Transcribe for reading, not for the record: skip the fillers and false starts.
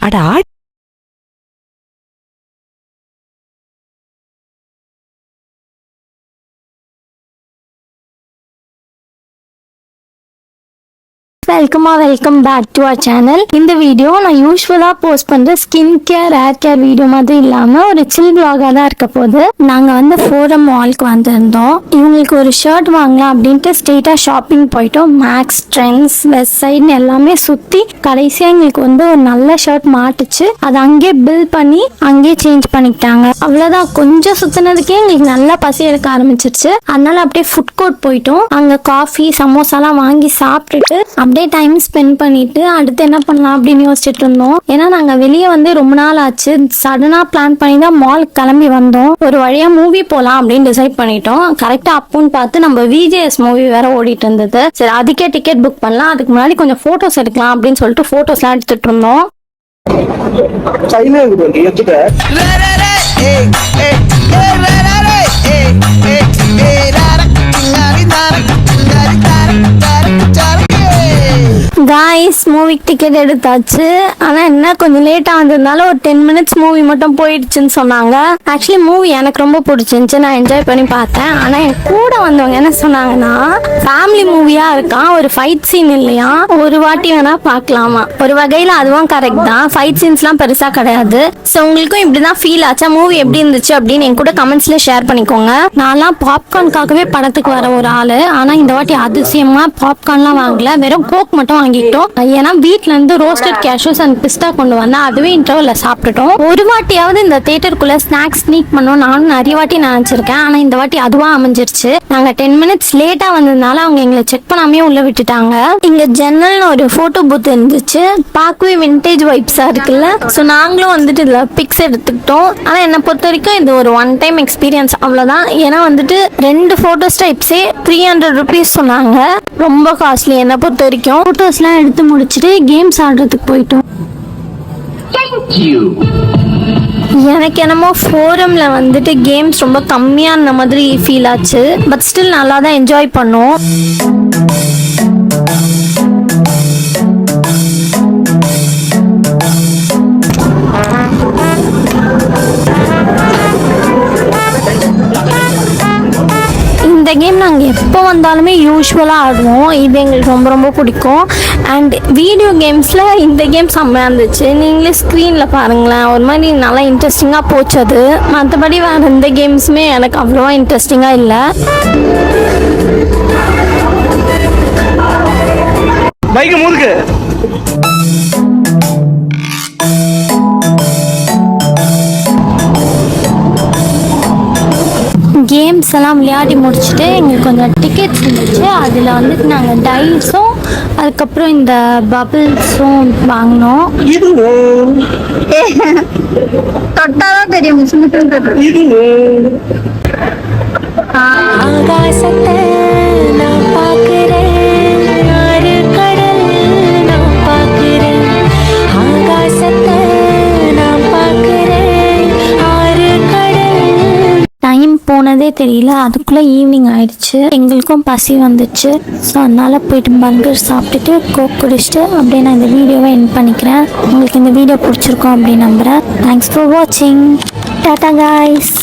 அடா welcome back to our channel. இந்த video நான் யூஸ்வலாக போஸ்ட் பண்ணுற skin care hair care video மாதிரி இல்லாமல் ஒரு சில் vlog-ஆ தான் இருக்க போது. நாங்கள் வந்து ஃபோரம் மாலுக்கு வந்திருந்தோம். இவங்களுக்கு ஒரு ஷர்ட் வாங்கலாம் அப்படின்ட்டு ஸ்ட்ரெயிட்டாக ஷாப்பிங் போயிட்டோம். மேக்ஸ், ட்ரெண்ட்ஸ், வெஸ்ட் சைடுன்னு எல்லாமே சுற்றி கடைசியாக எங்களுக்கு வந்து ஒரு நல்ல ஷர்ட் மாட்டுச்சு. அதை அங்கேயே பில் பண்ணி அங்கேயே சேஞ்ச் பண்ணிக்கிட்டாங்க. அவ்வளோதான், கொஞ்சம் சுற்றினதுக்கே எங்களுக்கு நல்லா பசி எடுக்க ஆரம்பிச்சிருச்சு. அதனால அப்படியே ஃபுட் கோர்ட் போயிட்டோம். அங்கே காஃபி சமோசாலாம் வாங்கி சாப்பிட்டுட்டு அப்படியே டைம் ஸ்பெண்ட் பண்ணிட்டு அடுத்து என்ன பண்ணலாம் அப்படின்னு யோசிச்சுட்டு இருந்தோம். ஏன்னா நாங்க வெளியே வந்து ரொம்ப நாள் ஆச்சு. சடனா பிளான் பண்ணி தான் மால் கிளம்பி வந்தோம். ஒரு வழியா மூவி போலாம் அப்படின்னு டிசைட் பண்ணிட்டோம். கரெக்டா அப்போன்னு பார்த்து நம்ம விஜேஎஸ் மூவி வேற ஓடிட்டு இருந்தது. சரி, அதுக்கே டிக்கெட் புக் பண்ணலாம், அதுக்கு முன்னாடி கொஞ்சம் போட்டோஸ் எடுக்கலாம் அப்படின்னு சொல்லிட்டு போட்டோஸ் எல்லாம் எடுத்துட்டு இருந்தோம். காய்ஸ், மூவிக்கு டிக்கெட் எடுத்தாச்சு. ஆனால் என்ன கொஞ்சம் லேட்டாக வந்ததுனால ஒரு 10 minutes மூவி மட்டும் போயிடுச்சுன்னு சொன்னாங்க. ஆக்சுவலி மூவி எனக்கு ரொம்ப பிடிச்சிருந்துச்சு, நான் என்ஜாய் பண்ணி பார்த்தேன். ஆனால் என் கூட வந்தவங்க என்ன சொன்னாங்கன்னா, ஃபேமிலி மூவியாக இருக்கான், ஒரு ஃபைட் சீன் இல்லையா, ஒரு வாட்டி வேணா பார்க்கலாமா. ஒரு வகையில் அதுவும் கரெக்ட் தான், ஃபைட் சீன்ஸ்லாம் பெருசாக கிடையாது. ஸோ உங்களுக்கும் இப்படி தான் ஃபீல் ஆச்சா? மூவி எப்படி இருந்துச்சு அப்படின்னு என் கூட கமெண்ட்ஸ்ல ஷேர் பண்ணிக்கோங்க. நான்லாம் பாப்கார்னுக்காகவே படத்துக்கு வர ஒரு ஆள். ஆனால் இந்த வாட்டி அதிசயமாக பாப்கார்ன்லாம் வாங்கல, வெறும் கோக் மட்டும் வாங்கிட்டோம். ஏன்னா வீட்ல இருந்து ரோஸ்டட் கேஷ்யூஸ் அண்ட் பிஸ்தா கொண்டு வந்தா அதுவே இன்டர்வல்ல சாப்பிட்டுட்டோம். ஒரு வாட்டியாவது இந்த தியேட்டருக்குள்ள ஸ்நாக்ஸ் ஸ்னீக் பண்ணோம் நானும் நிறைய வாட்டி நினைச்சிருக்கேன். ஆனா இந்த வாட்டி அதுவா அமைஞ்சிருச்சு. நாங்க 10 minutes லேட்டா வந்ததுனால அவங்க எங்களை செக் பண்ணாமே உள்ள விட்டுட்டாங்க. இங்க ஜன்னல்னு ஒரு போட்டோ பூத் இருந்துச்சு, பார்க்கவே விண்டேஜ் வைப்ஸா இருக்குல்ல. ஸோ நாங்களும் வந்துட்டு இதுல பிக்ஸ் எடுத்துக்கிட்டோம். ஆனா என்னை பொறுத்த வரைக்கும் இது ஒரு ஒன் டைம் எக்ஸ்பீரியன்ஸ் அவ்வளவுதான். ஏன்னா வந்துட்டு 2 போட்டோஸ் டைப்ஸே 300 rupees சொன்னாங்க. ரொம்ப காஸ்ட்லி என்னை பொறுத்த வரைக்கும். போட்டோஸ்லாம் எடுத்து முடிச்சுட்டு கேம்ஸ் ஆடுறதுக்கு போயிட்டோம். எனக்கு என்னமோ ஃபோரம்ல வந்துட்டு கேம்ஸ் ரொம்ப கம்மியான மாதிரி ஃபீல் ஆச்சு. பட் ஸ்டில் நல்லா தான் என்ஜாய் பண்ணோம். இந்த கேம் நாங்கள் எப்போ வந்தாலுமே யூஸ்வலாக ஆடுவோம். இது எங்களுக்கு ரொம்ப ரொம்ப பிடிக்கும். அண்ட் வீடியோ கேம்ஸில் இந்த கேம் செம்மையாக இருந்துச்சு. நீங்களே ஸ்க்ரீனில் பாருங்களேன், ஒரு மாதிரி நல்லா இன்ட்ரெஸ்டிங்காக போச்சு அது. மற்றபடி வேறு எந்த கேம்ஸுமே எனக்கு அவ்வளோவா இன்ட்ரெஸ்டிங்காக இல்லை. கேம்ஸ் எல்லாம் விளையாடி முடிச்சுட்டு எங்களுக்கு கொஞ்சம் டிக்கெட்ஸ் இருந்துச்சு. அதில் வந்துட்டு நாங்கள் டைஸும் அதுக்கப்புறம் இந்த பபிள்ஸும் வாங்கினோம். தொட்டாதான் தெரியும். ஆகாசத்தை நான் பார்க்கிறேன், கடல் நான் பார்க்கிறேன், ஆகாசத்தை நான் பார்க்கிறேன், கடல். டைம் போனதே தெரியல, அதுக்குள்ளே ஈவினிங் ஆயிடுச்சு. எங்களுக்கும் பசி வந்துச்சு. ஸோ அதனால போயிட்டு பர்கர் சாப்பிட்டுட்டு கோக் குடிச்சிட்டு அப்படியே நான் இந்த வீடியோவை எண்ட் பண்ணிக்கிறேன். உங்களுக்கு இந்த வீடியோ பிடிச்சிருக்கோம் அப்படின்னு நம்புகிறேன். தேங்க்ஸ் ஃபார் வாட்சிங். டாடா காய்ஸ்.